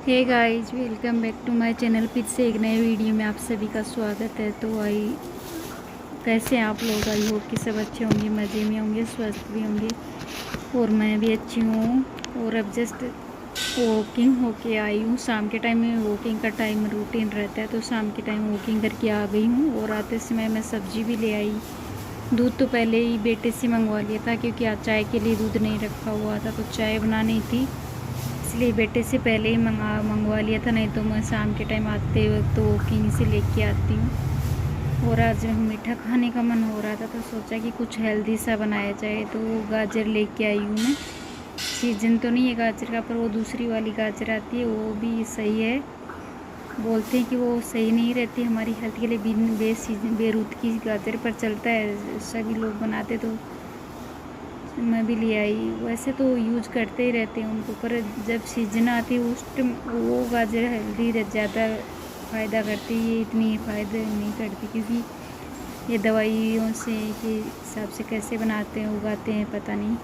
Hey guys, welcome back to my channel. फिर से एक नए वीडियो में आप सभी का स्वागत है। तो कैसे हैं आप लोग? आई होप कि सब अच्छे होंगे, मज़े में होंगे, स्वस्थ भी होंगे। और मैं भी अच्छी हूँ। और अब जस्ट वॉकिंग होके आई हूँ। शाम के टाइम में वॉकिंग का टाइम रूटीन रहता है, तो शाम के टाइम वॉकिंग करके आ गई हूँ। और आते समय मैं सब्ज़ी भी ले आई। दूध तो पहले ही बेटे से मंगवा लिया था, क्योंकि आज चाय के लिए दूध नहीं रखा हुआ था, तो चाय बनानी थी, इसलिए बेटे से पहले ही मंगवा लिया था। नहीं तो मैं शाम के टाइम आते वक्त तो वॉकिंग से लेके आती हूँ। और आज मीठा खाने का मन हो रहा था, तो सोचा कि कुछ हेल्दी सा बनाया जाए। तो गाजर लेके आई हूँ मैं। सीजन तो नहीं है गाजर का, पर वो दूसरी वाली गाजर आती है, वो भी सही है। बोलते हैं कि वो सही नहीं रहती हमारी हेल्थ के लिए। बेरूत की गाजर पर चलता है, सभी लोग बनाते, तो मैं भी ले आई। वैसे तो यूज करते ही रहते हैं उनको, पर जब सीजन आती है उस टाइम वो गाजर हेल्दी ज़्यादा फ़ायदा करती है। ये इतनी फ़ायदा नहीं करती, क्योंकि ये दवाइयों से के हिसाब से कैसे बनाते हैं, उगाते हैं, पता नहीं।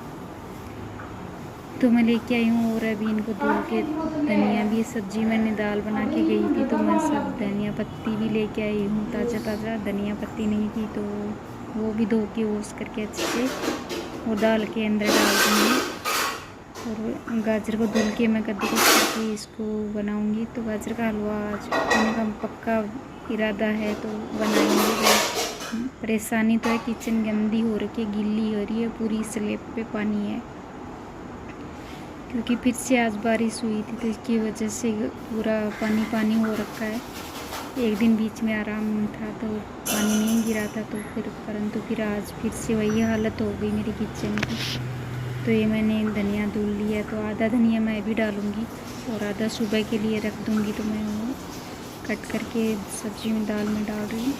तो मैं लेके आई हूँ। और अभी इनको धुल के, धनिया भी, सब्जी मैंने दाल बना के गई थी, तो मैं सब धनिया पत्ती भी लेके आई हूँ। ताज़ा ताज़ा धनिया पत्ती नहीं थी, तो वो भी धो के वॉश करके अच्छे से वो दाल के अंदर डाल दूँगी। और गाजर को धुल के मैं कद्दूकस करके इसको बनाऊँगी। तो गाजर का हलवा आज खाने का पक्का इरादा है, तो बनाएंगे। परेशानी तो है, किचन गंदी हो रखी है, गीली हो रही है, पूरी स्लेब पे पानी है, क्योंकि फिर से आज बारिश हुई थी, तो इसकी वजह से पूरा पानी पानी हो रखा है। एक दिन बीच में आराम था, तो पानी नहीं गिरा था, तो परंतु फिर आज फिर से वही हालत हो गई मेरी किचन की। तो ये मैंने धनिया धुल लिया, तो आधा धनिया मैं भी डालूँगी और आधा सुबह के लिए रख दूँगी। तो मैं वो कट करके सब्ज़ी में, दाल में डाल रही हूँ,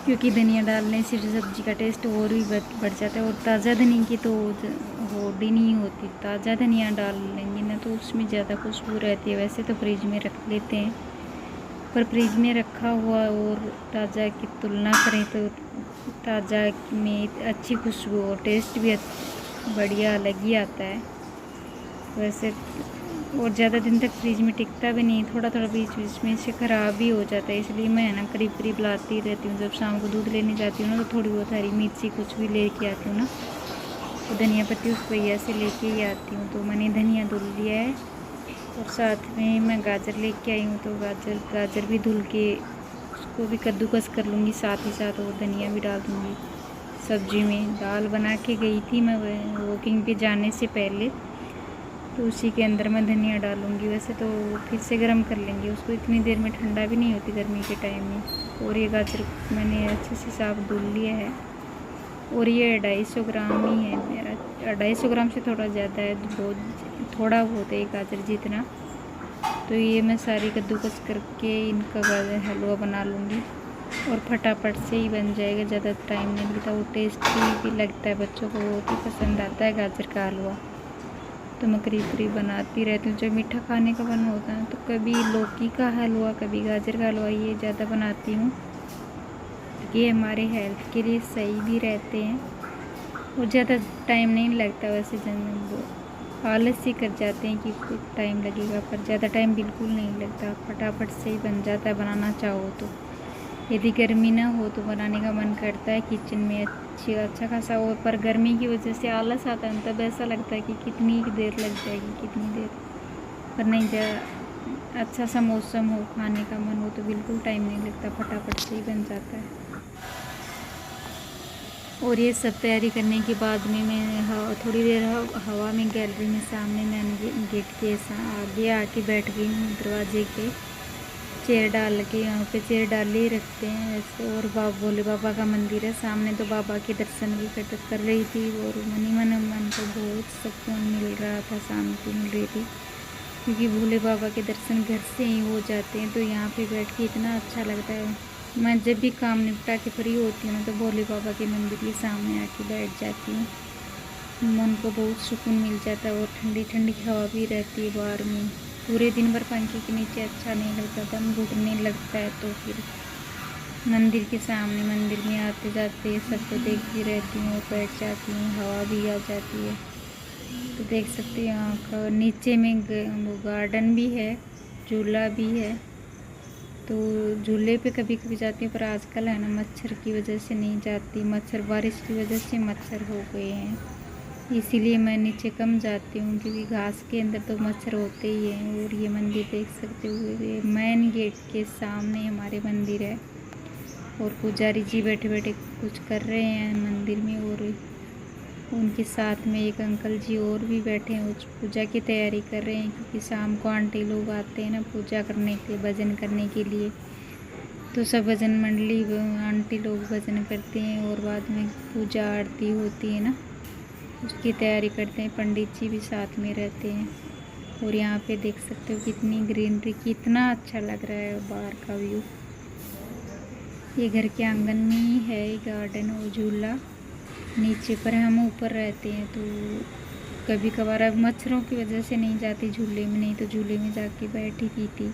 क्योंकि धनिया डालने से सब्ज़ी का टेस्ट और भी बढ़ जाता है। और ताज़ा धनिया की तो होड़ ही नहीं होती। ताज़ा धनिया डाल लेंगे ना, तो उसमें ज़्यादा खुशबू रहती है। वैसे तो फ्रिज में रख लेते हैं, पर फ्रिज में रखा हुआ और ताज़ा की तुलना करें तो ताज़ा में अच्छी खुशबू और टेस्ट भी बढ़िया अलग ही आता है वैसे। और ज़्यादा दिन तक फ्रिज में टिकता भी नहीं, थोड़ा थोड़ा बीच बीच में से ख़राब भी हो जाता है। इसलिए मैं ना करीब करीब लाती रहती हूँ। जब शाम को दूध लेने जाती हूँ ना, तो थोड़ी बहुत हरी मिर्ची कुछ भी लेके आती हूँ ना, तो धनिया पत्ती उस भैया से लेके ही आती हूँ। तो मैंने धनिया धुल लिया है, और साथ में मैं गाजर लेके आई हूँ, तो गाजर भी धुल के उसको भी कद्दूकस कर लूँगी साथ ही साथ, और धनिया भी डाल दूँगी सब्जी में। दाल बना के गई थी मैं वॉकिंग पे जाने से पहले, तो उसी के अंदर मैं धनिया डालूँगी। वैसे तो फिर से गर्म कर लेंगे उसको, इतनी देर में ठंडा भी नहीं होती गर्मी के टाइम में। और ये गाजर मैंने अच्छे से साफ धुल लिया है, और ये 250 ग्राम ही है मेरा। 250 ग्राम से थोड़ा ज़्यादा है, बहुत थोड़ा बहुत है गाजर जितना। तो ये मैं सारी कद्दूकस करके इनका गाजर हलवा बना लूँगी, और फटाफट से ही बन जाएगा, ज़्यादा टाइम नहीं लगता। वो टेस्टी भी लगता है, बच्चों को बहुत ही पसंद आता है गाजर का हलवा। तो मैं करीब करीब बनाती रहती हूँ। जब मीठा खाने का मन होता है, तो कभी लौकी का हलवा, कभी गाजर का हलवा, ये ज़्यादा बनाती हूँ। ये हमारे हेल्थ के लिए सही भी रहते हैं, और ज़्यादा टाइम नहीं लगता। वैसे जब आलस ही कर जाते हैं कि कुछ टाइम लगेगा, पर ज़्यादा टाइम बिल्कुल नहीं लगता, फटाफट से ही बन जाता है बनाना चाहो तो। यदि गर्मी ना हो तो बनाने का मन करता है किचन में अच्छा खासा। और पर गर्मी की वजह से आलस आता है, तब ऐसा लगता है कि कितनी देर लग जाएगी, कितनी देर। पर नहीं, जब अच्छा सा मौसम हो, खाने का मन हो, तो बिल्कुल टाइम नहीं लगता, फटाफट से ही बन जाता है। और ये सब तैयारी करने के बाद में मैं थोड़ी देर हवा में, गैलरी में सामने, मैंने गेट के आगे आके बैठ गई हूँ, दरवाजे के चेयर डाल के। यहाँ पे चेयर डाले ही रखते हैं वैसे। और भोले बाबा का मंदिर है सामने, तो बाबा के दर्शन भी कर रही थी, और मन को बहुत सुकून मिल रहा था, शांति मिल रही थी, क्योंकि भोले बाबा के दर्शन घर से ही हो जाते हैं। तो यहाँ पे बैठ के इतना अच्छा लगता है। मैं जब भी काम निपटा के फ्री होती हूँ, तो भोले बाबा के मंदिर के सामने आके बैठ जाती हूँ। मन को बहुत सुकून मिल जाता है, और ठंडी ठंडी हवा भी रहती है बाहर में। पूरे दिन भर पंखे के नीचे अच्छा नहीं लगता, दम घुटने लगता है। तो फिर मंदिर के सामने, मंदिर में आते जाते सबको देखती रहती हूँ, बैठ जाती हूँ, हवा भी आ जाती है। तो देख सकते हैं यहाँ का नीचे में वो गार्डन भी है, झूला भी है। तो झूले पे कभी कभी जाती हूँ, पर आजकल है ना मच्छर की वजह से नहीं जाती। मच्छर, बारिश की वजह से मच्छर हो गए हैं, इसीलिए मैं नीचे कम जाती हूँ, क्योंकि घास के अंदर तो मच्छर होते ही हैं। और ये मंदिर देख सकते हुए मेन गेट के सामने हमारे मंदिर है, और पुजारी जी बैठे बैठे कुछ कर रहे हैं मंदिर में, और उनके साथ में एक अंकल जी और भी बैठे हैं, उस पूजा की तैयारी कर रहे हैं। क्योंकि शाम को आंटी लोग आते हैं ना पूजा करने के, भजन करने के लिए। तो सब भजन मंडली आंटी लोग भजन करते हैं, और बाद में पूजा आरती होती है ना, उसकी तैयारी करते हैं। पंडित जी भी साथ में रहते हैं। और यहाँ पे देख सकते हो कितनी ग्रीनरी, कितना अच्छा लग रहा है बाहर का व्यू। ये घर के आंगन में ही है गार्डन और झूला नीचे, पर हम ऊपर रहते हैं तो कभी कभार, अब मच्छरों की वजह से नहीं जाती झूले में, नहीं तो झूले में जाके बैठी थी।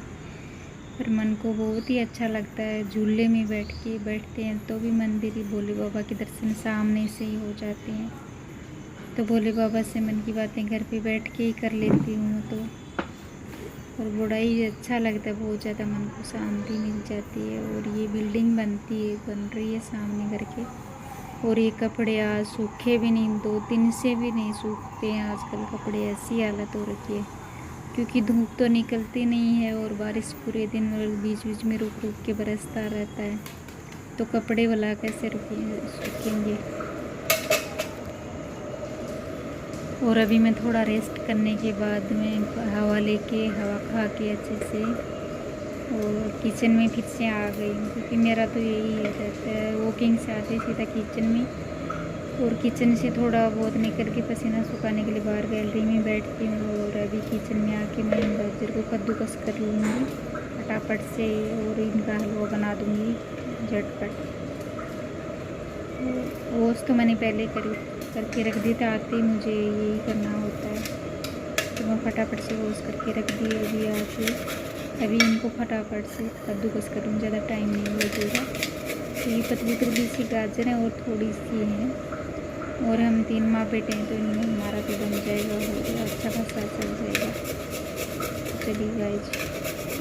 पर मन को बहुत ही अच्छा लगता है झूले में बैठते हैं तो भी मंदिर ही, भोले बाबा के दर्शन सामने से ही हो जाते हैं। तो भोले बाबा से मन की बातें घर पे बैठ के ही कर लेती हूँ। तो और बड़ा ही अच्छा लगता है, बहुत ज़्यादा मन को शांति मिल जाती है। और ये बिल्डिंग बन रही है सामने घर के। और ये कपड़े आज सूखे भी नहीं, 2 दिन से भी नहीं सूखते हैं आजकल कपड़े, ऐसी हालत हो रखी है। क्योंकि धूप तो निकलती नहीं है, और बारिश पूरे दिन और बीच बीच में रुक रुक के बरसता रहता है, तो कपड़े वाला कैसे सूखेंगे। और अभी मैं थोड़ा रेस्ट करने के बाद में हवा लेके, हवा खा के अच्छे से, और किचन में फिर से आ गई हूँ। क्योंकि मेरा तो यही रहता है, वॉकिंग से आते सीधा किचन में, और किचन से थोड़ा बहुत निकल के पसीना सुखाने के लिए बाहर गैलरी में बैठती हूँ। और अभी किचन में आके मैं गाजर को कद्दूकस कर लूँगी फटाफट से, और इनका हलवा बना दूँगी झटपट। वॉश तो मैंने पहले करके रख दी थी, आते ही मुझे यही करना होता है, तो मैं फटाफट से वॉश करके रख दी। अभी आके अभी इनको फटाफट से कद्दूकस करूँ, ज़्यादा टाइम नहीं लगेगा। तो ये पतली पतली सी गाजर है और थोड़ी सी हैं, और हम 3 माँ बेटे हैं, तो इनमें हमारा तो बन जाएगा, हो अच्छा खासा चल जाएगा। चलिए गाइस,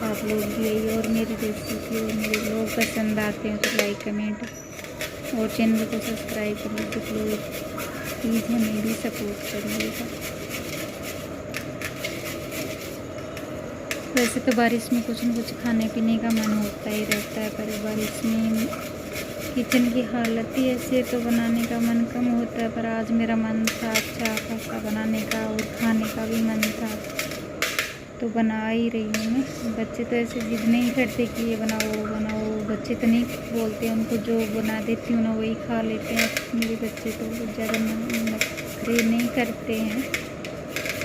आप लोग भी यही और मेरी रेसिपी और मेरे लोग पसंद आते हैं तो लाइक कमेंट और चैनल को सब्सक्राइब कर लीजिए प्लीज़, हमें भी सपोर्ट करिएगा। वैसे तो बारिश में कुछ न कुछ खाने पीने का मन होता ही रहता है, पर बारिश में किचन की हालत ही ऐसी है तो बनाने का मन कम होता है। पर आज मेरा मन था अच्छा खासा बनाने का, और खाने का भी मन था, तो बना ही रही हूँ मैं। बच्चे तो ऐसे जिद नहीं करते कि ये बनाओ वो बनाओ, बच्चे तो नहीं बोलते, उनको जो बना देती हूँ ना वही खा लेते हैं। मेरे बच्चे तो ज़्यादा नखरे नहीं करते हैं,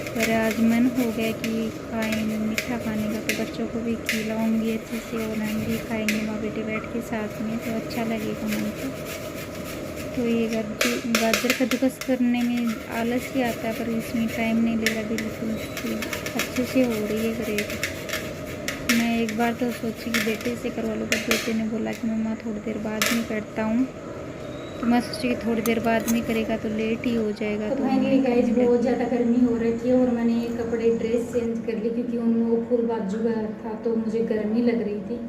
पर आज मन हो गया कि खाएंगे मीठा खाने का, तो बच्चों को भी खिलाऊंगी अच्छे से, और हम भी खाएंगे माँ बेटे बैठ के साथ में, तो अच्छा लगेगा मन को। तो ये गाजर कद्दूकस करने में आलस ही आता है, पर इसमें टाइम नहीं ले रहा बिल्कुल, अच्छे से हो रही है ग्रेट। मैं एक बार तो सोची कि बेटे से करवा लो, पर बेटे ने बोला कि मम्मा थोड़ी देर बाद में करता हूँ, तो मैं सोची कि थोड़ी देर बाद में करेगा तो लेट ही हो जाएगा। तो फाइनली गाइस बहुत ज़्यादा गर्मी हो रही थी, और मैंने कपड़े ड्रेस चेंज कर ली, क्योंकि उनमें वो फुल बाजू का था तो मुझे गर्मी लग रही थी,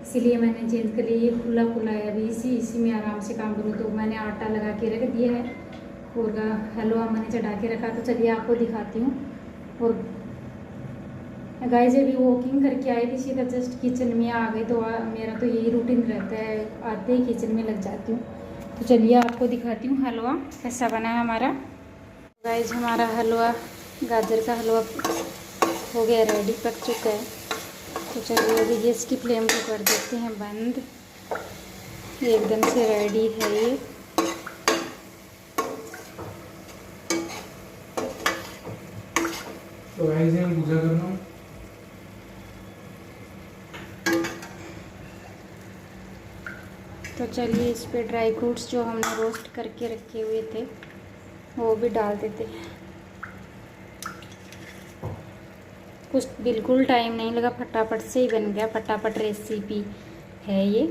इसीलिए मैंने चेंज कर लिया। ये खुला खुला है, अभी इसी में आराम से काम करूँ। तो मैंने आटा लगा के रख दिया है, और हलवा मैंने चढ़ा के रखा, तो चलिए आपको दिखाती हूँ। और गाइस अभी वॉकिंग करके आई थी, सीधा जस्ट किचन में आ गई, तो मेरा तो यही रूटीन रहता है, आते ही किचन में लग जाती हूँ। तो चलिए आपको दिखाती हूँ हलवा कैसा बना है हमारा। गाइस हमारा हलवा, गाजर का हलवा हो गया रेडी, पक चुका है। तो चलिए अभी गैस की फ्लेम को कर देते हैं बंद, एकदम से रेडी है ये। तो गाइस हम पूजा करना, तो चलिए इस पे ड्राई फ्रूट्स जो हमने रोस्ट करके रखे हुए थे वो भी डाल देते हैं। कुछ बिल्कुल टाइम नहीं लगा, फटाफट से ही बन गया, फटाफट रेसिपी है ये।